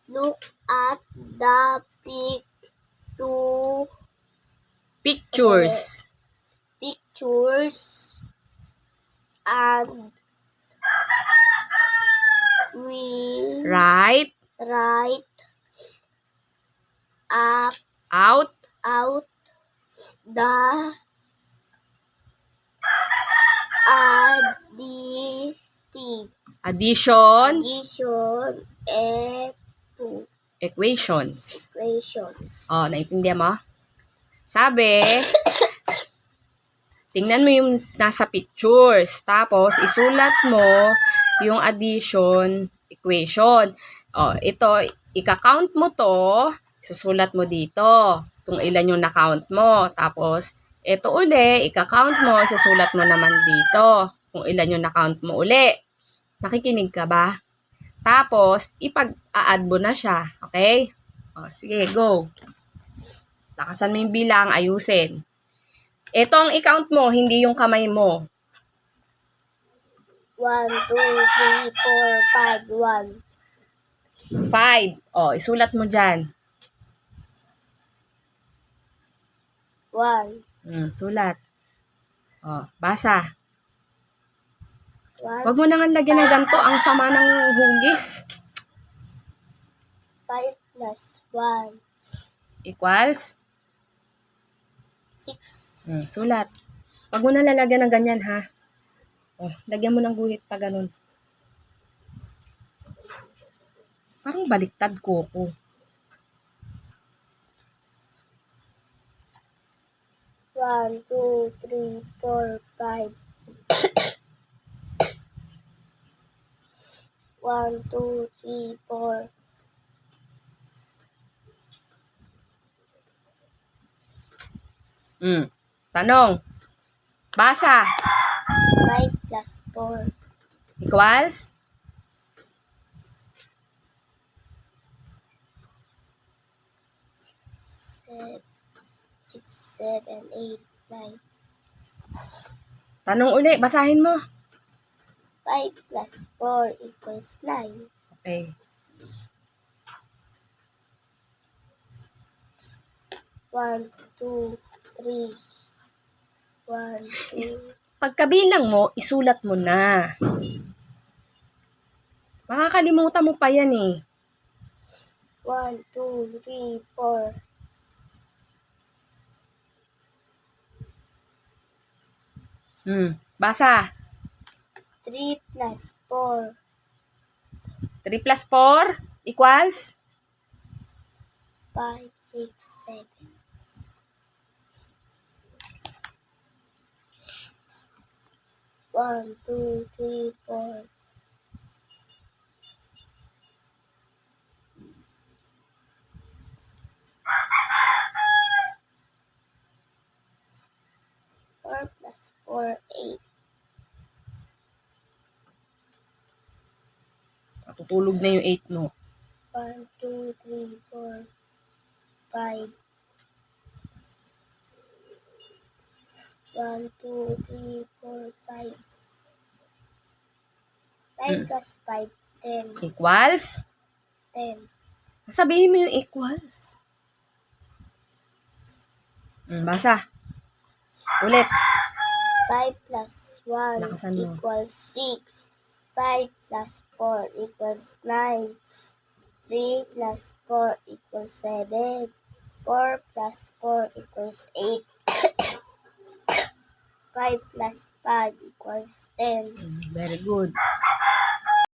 Look at the two pictures. pictures and we Write out out the addition equations. equations. Naintindihan mo? Sabi, tingnan mo yung nasa pictures. Tapos, isulat mo yung addition equation. Ito, ika-count mo to, susulat mo dito kung ilan yung na-count mo. Tapos, ito uli, ika-count mo, susulat mo naman dito kung ilan yung na-count mo uli. Nakikinig ka ba? Tapos, ipag-a-add mo na siya. Okay? Sige, go. Lakasan mo yung bilang, ayusin. Ito ang i-count mo, hindi yung kamay mo. 1, 2, 3, 4, 5, 1. 5. Isulat mo dyan. 1. Sulat. Basa. 1. Huwag mo nang lagyan ng ganito. Ang sama ng hugis. 5 plus 1. Equals? 6. Sulat. Huwag mo nang lalagyan ng ganyan, ha? Lagyan mo ng guhit pa ganun. Parang baliktad ko. 1, 2, 3, 4, 5. 1, 2, 3, 4. Tanong. Basa. 5 plus 4. Equals? 6, 7, 8, 9. Tanong uli. Basahin mo. 5 plus 4 equals 9. Okay. 1, 2, 3. 1, 2. Pagkabilang mo, isulat mo na. Makakalimutan mo pa yan eh. 1, 2, 3, 4. Basa. 3 plus 4. 3 plus 4 equals? 5, 6, 7. 1, 2, 3, 4. 4 plus 4, 8. Tutulog na yung 8 mo. 1, 2, 3, 4, 5. 1, 2, 3, 4, 5. 5 plus 5, 10. Equals? 10. Sabihin mo yung equals. Basa. Ulit. 5 plus 1 Lakasan mo. equals 6. 5 plus 4 equals 9. 3 plus 4 equals 7. 4 plus 4 equals 8. 5 plus 5 equals 10. Very good.